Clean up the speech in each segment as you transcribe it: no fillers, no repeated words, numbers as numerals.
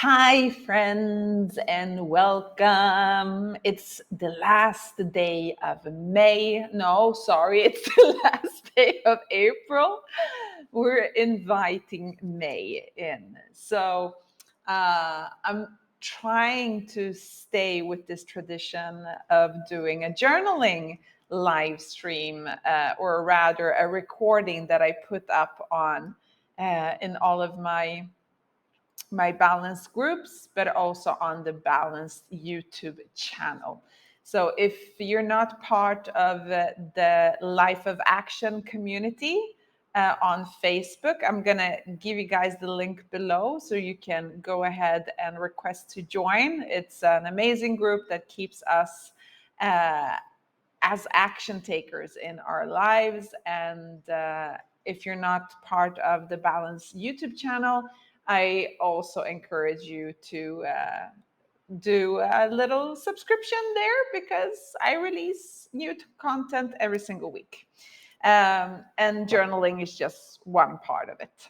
Hi, friends, and welcome. It's the last day of May. No, sorry, it's the last day of April. We're inviting May in. So I'm trying to stay with this tradition of doing a journaling live stream, or rather a recording that I put up on in all of my balanced groups, but also on the balanced YouTube channel. So if you're not part of the Life of Action community on Facebook, I'm going to give you guys the link below so you can go ahead and request to join. It's an amazing group that keeps us as action takers in our lives. And if you're not part of the Balance YouTube channel, I also encourage you to do a little subscription there because I release new content every single week. And journaling is just one part of it.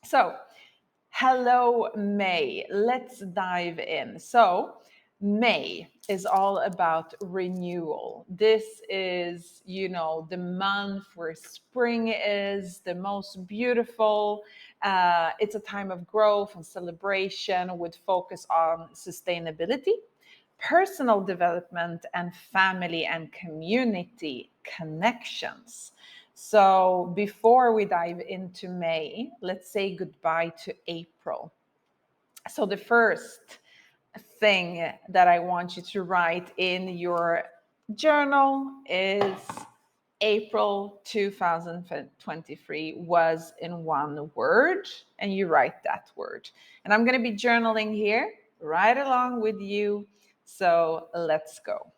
So, hello, May. Let's dive in. So, May is all about renewal. This is, the month where spring is the most beautiful. It's a time of growth and celebration with focus on sustainability, personal development, and family and community connections. So before we dive into May, let's say goodbye to April. So the first thing that I want you to write in your journal is April 2023 was in one word, and you write that word. And I'm going to be journaling here right along with you. So let's go.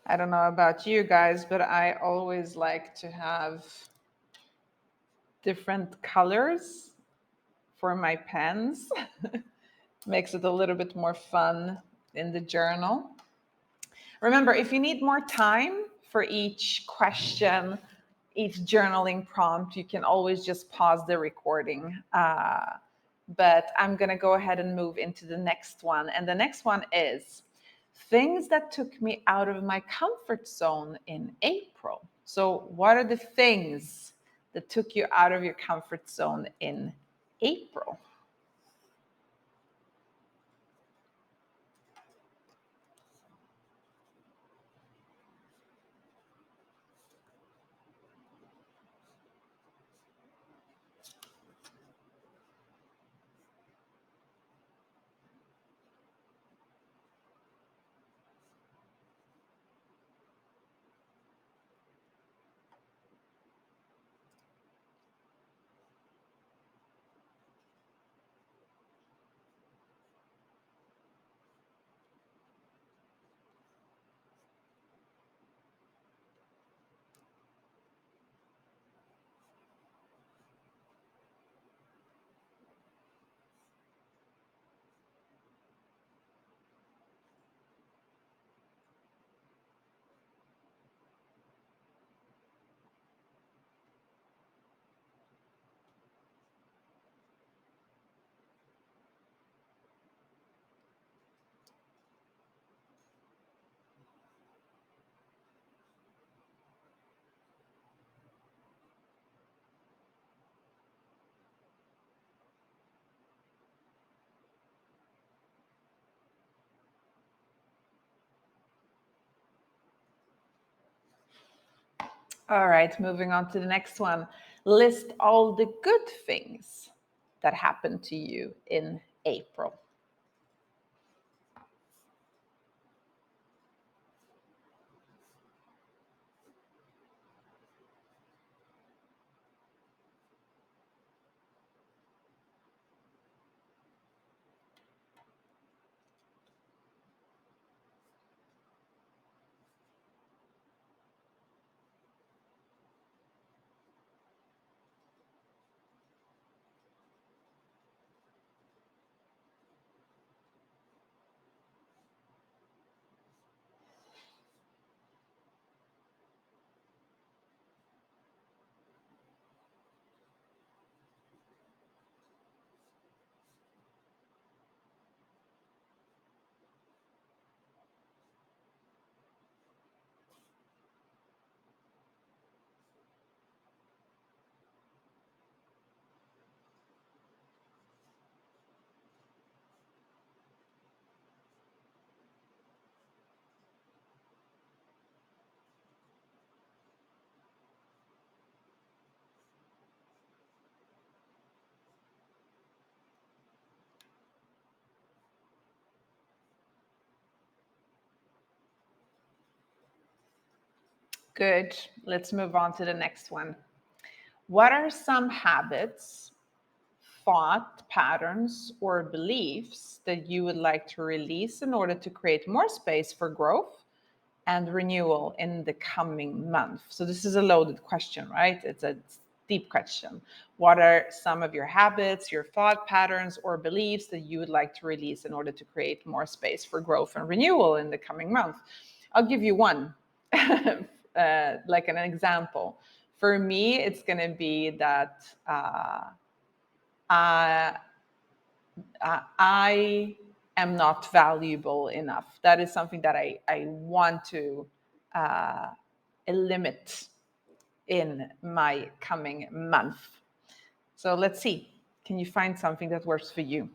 I don't know about you guys, but I always like to have different colors for my pens. Makes it a little bit more fun in the journal. Remember, if you need more time for each question, each journaling prompt, you can always just pause the recording. But I'm going to go ahead and move into the next one. And the next one is things that took me out of my comfort zone in April. So, what are the things that took you out of your comfort zone in April? All right, moving on to the next one. List all the good things that happened to you in April. Good. Let's move on to the next one. What are some habits, thought patterns, or beliefs that you would like to release in order to create more space for growth and renewal in the coming month? So, this is a loaded question, right? It's a deep question. What are some of your habits, your thought patterns, or beliefs that you would like to release in order to create more space for growth and renewal in the coming month? I'll give you one, like an example. For me, it's going to be that uh, I am not valuable enough. That is something that I want to limit in my coming month. So let's see. Can you find something that works for you?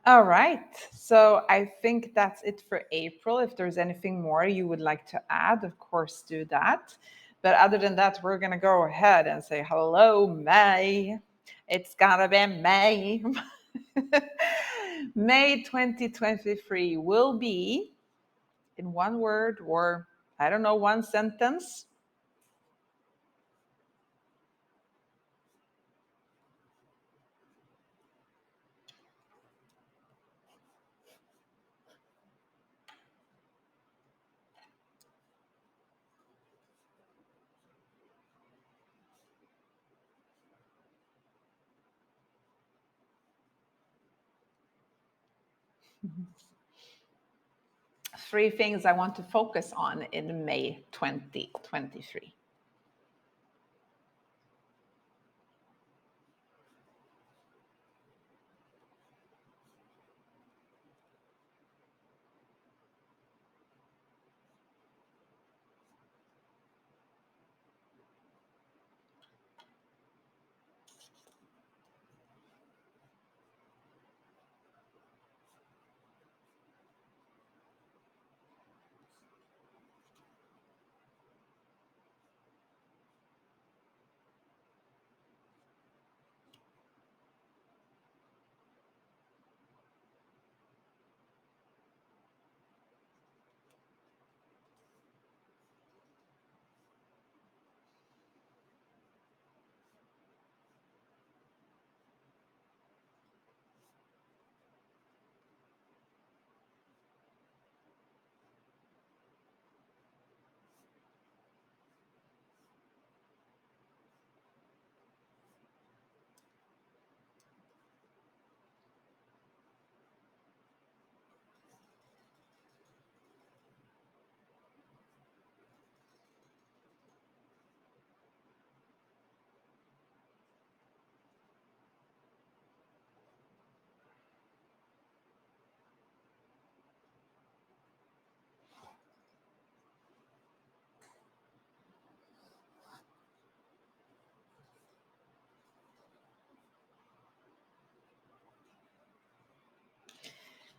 All right. So I think that's it for April. If there's anything more you would like to add, of course, do that. But other than that, we're going to go ahead and say hello, May. It's going to be May. May 2023 will be, in one word or, I don't know, one sentence. Three things I want to focus on in May 2023.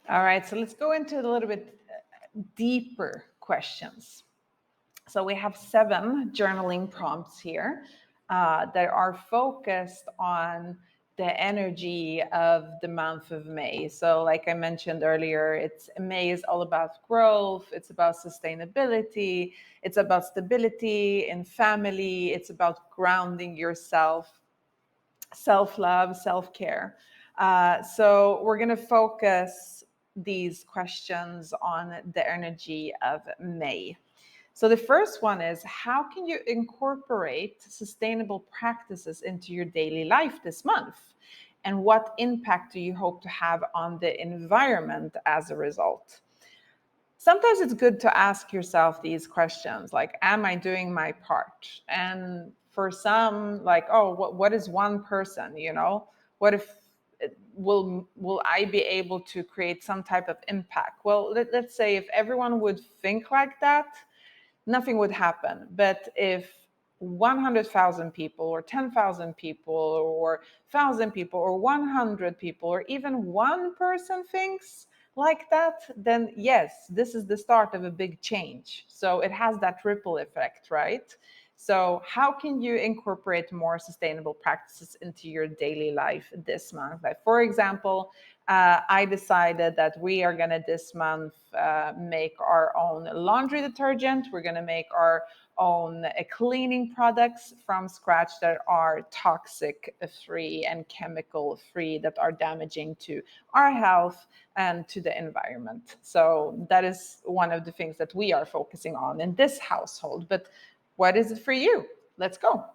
All right, so let's go into a little bit deeper questions. So we have 7 journaling prompts here that are focused on the energy of the month of May. So like I mentioned earlier, May is all about growth, it's about sustainability, it's about stability in family, it's about grounding yourself, self-love, self-care. So we're going to focus these questions on the energy of May. So the first one is, how can you incorporate sustainable practices into your daily life this month? And what impact do you hope to have on the environment as a result? Sometimes it's good to ask yourself these questions, like, am I doing my part? And for some, like, oh, what is one person, what if will I be able to create some type of impact? Well, let's say if everyone would think like that, nothing would happen. But if 100,000 people or 10,000 people or 1,000 people or 100 people or even one person thinks like that, then yes, this is the start of a big change. So it has that ripple effect, right? So how can you incorporate more sustainable practices into your daily life this month? Like, for example, I decided that we are going to this month make our own laundry detergent. We're going to make our own cleaning products from scratch that are toxic free and chemical free, that are damaging to our health and to the environment. So that is one of the things that we are focusing on in this household. But what is it for you? Let's go.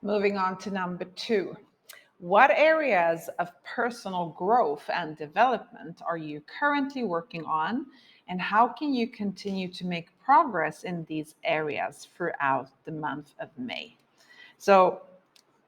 Moving on to number 2. What areas of personal growth and development are you currently working on? And how can you continue to make progress in these areas throughout the month of May? So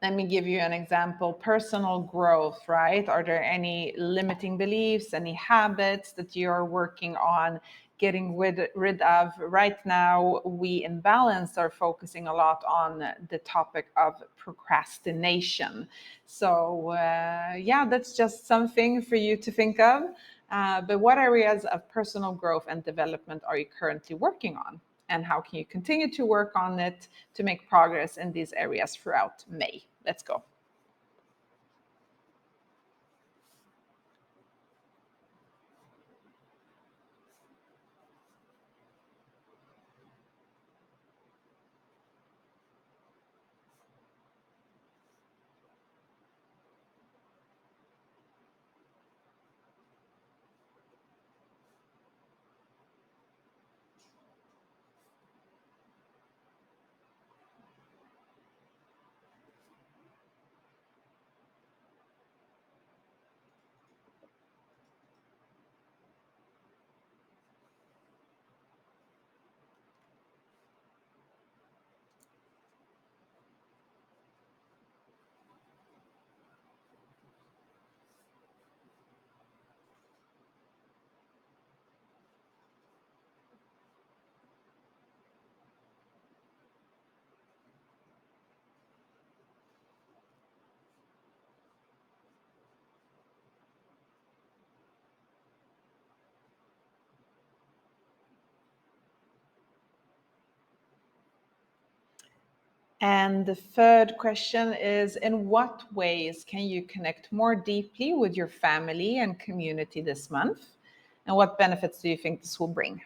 let me give you an example. Personal growth, right? Are there any limiting beliefs, any habits that you're working on getting rid of? Right now, we in Balance are focusing a lot on the topic of procrastination. So, yeah, that's just something for you to think of. But what areas of personal growth and development are you currently working on? And how can you continue to work on it to make progress in these areas throughout May? Let's go. And the third question is, in what ways can you connect more deeply with your family and community this month? And what benefits do you think this will bring?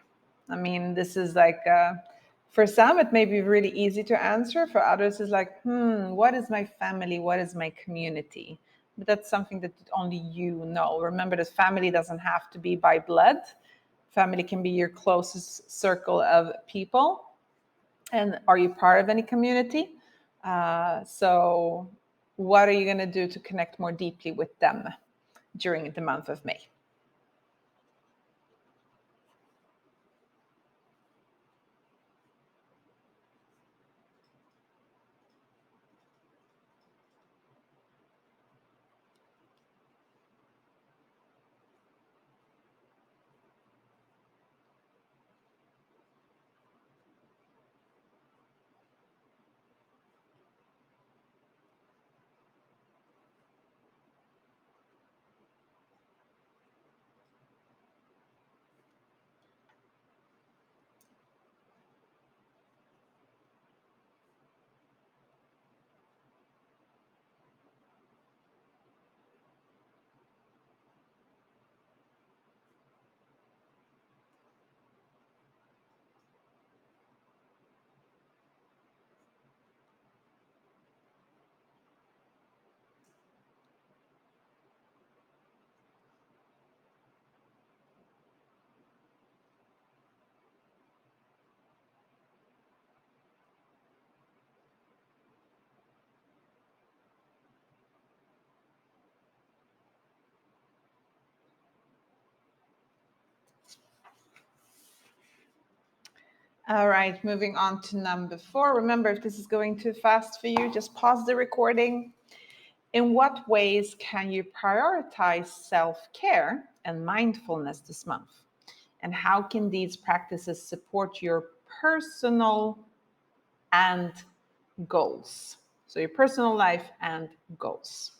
I mean, this is like, for some, it may be really easy to answer. For others, it's like, what is my family? What is my community? But that's something that only you know. Remember that family doesn't have to be by blood. Family can be your closest circle of people. And are you part of any community? So what are you going to do to connect more deeply with them during the month of May? All right, moving on to number 4. Remember, if this is going too fast for you, just pause the recording. In what ways can you prioritize self-care and mindfulness this month? And how can these practices support your personal and goals? So your personal life and goals.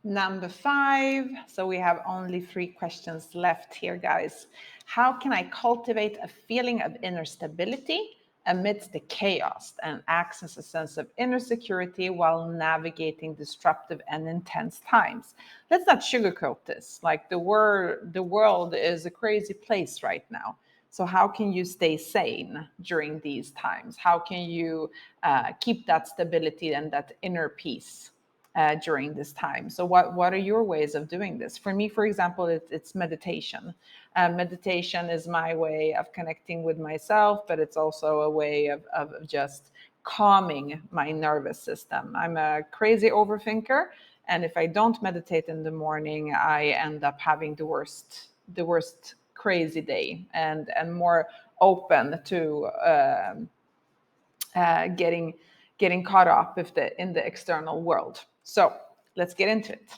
Number 5. So we have only 3 questions left here, guys. How can I cultivate a feeling of inner stability amidst the chaos and access a sense of inner security while navigating disruptive and intense times? Let's not sugarcoat this. Like the world is a crazy place right now. So how can you stay sane during these times? How can you keep that stability and that inner peace during this time? So what are your ways of doing this? For me, for example, it's meditation. Meditation is my way of connecting with myself, but it's also a way of just calming my nervous system. I'm a crazy overthinker, and if I don't meditate in the morning, I end up having the worst crazy day, and more open to getting caught up in the external world. So let's get into it.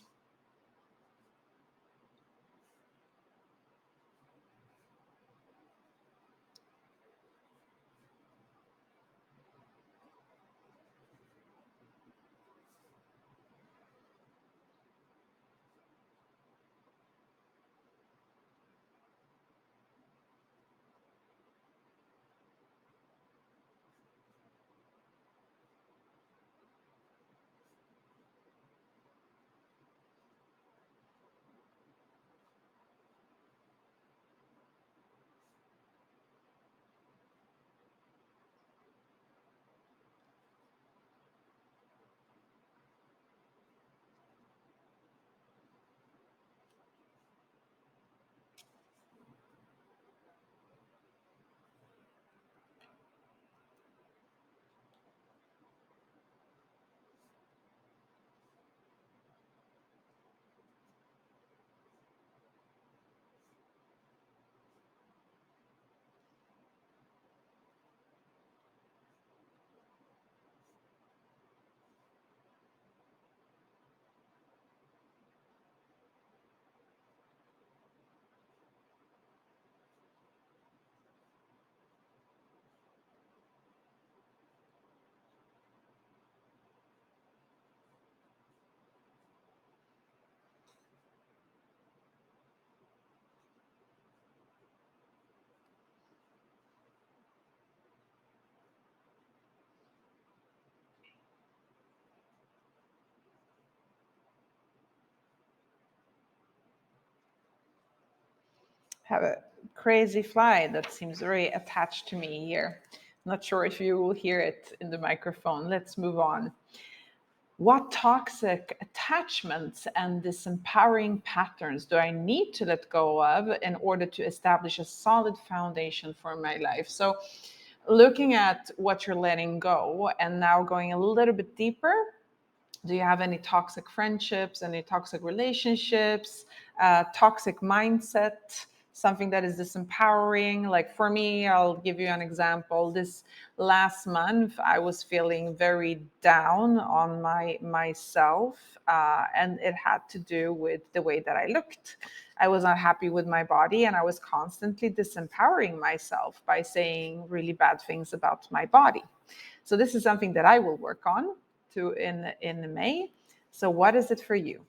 Have a crazy fly that seems very attached to me here. Not sure if you will hear it in the microphone. Let's move on. What toxic attachments and disempowering patterns do I need to let go of in order to establish a solid foundation for my life? So, looking at what you're letting go and now going a little bit deeper, do you have any toxic friendships, any toxic relationships, toxic mindset, something that is disempowering? Like for me, I'll give you an example. This last month, I was feeling very down on myself, and it had to do with the way that I looked. I was not happy with my body, and I was constantly disempowering myself by saying really bad things about my body. So this is something that I will work on to in May. So what is it for you?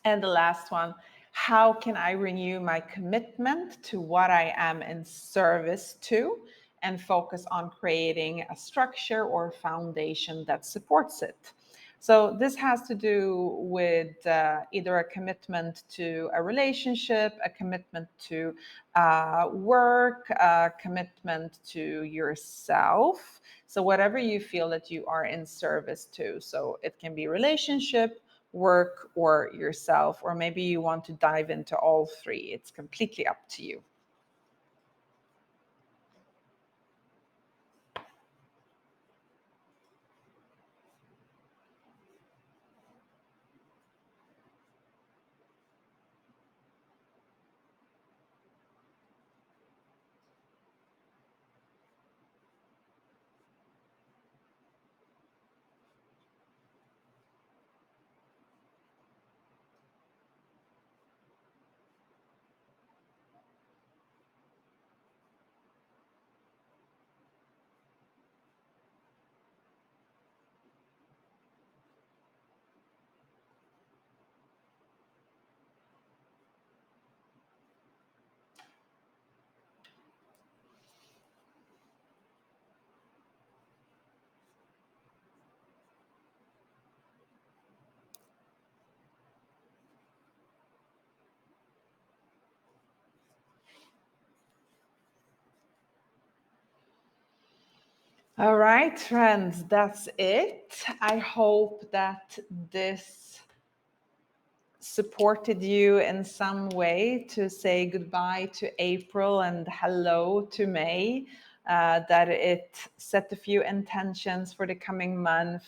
And the last one, how can I renew my commitment to what I am in service to and focus on creating a structure or foundation that supports it? So, this has to do with either a commitment to a relationship, a commitment to work, a commitment to yourself. So, whatever you feel that you are in service to. So, it can be relationship, work, or yourself, or maybe you want to dive into all three. It's completely up to you. All right, friends, that's it. I hope that this supported you in some way to say goodbye to April and hello to May, that it set a few intentions for the coming month,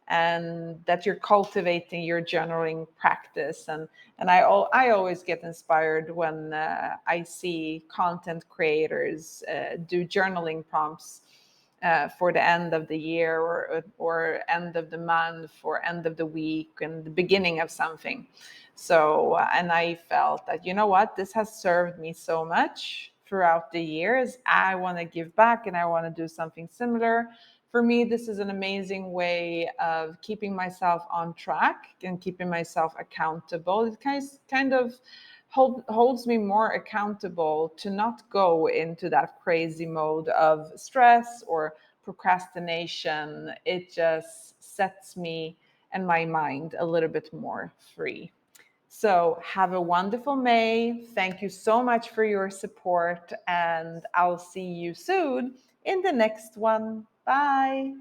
and that you're cultivating your journaling practice. And I always get inspired when I see content creators do journaling prompts for the end of the year, or end of the month, or end of the week, and the beginning of something. So, and I felt that, you know what, this has served me so much throughout the years. I want to give back and I want to do something similar. For me, this is an amazing way of keeping myself on track and keeping myself accountable. It kind of holds me more accountable to not go into that crazy mode of stress or procrastination. It just sets me and my mind a little bit more free. So, have a wonderful May. Thank you so much for your support, and I'll see you soon in the next one. Bye.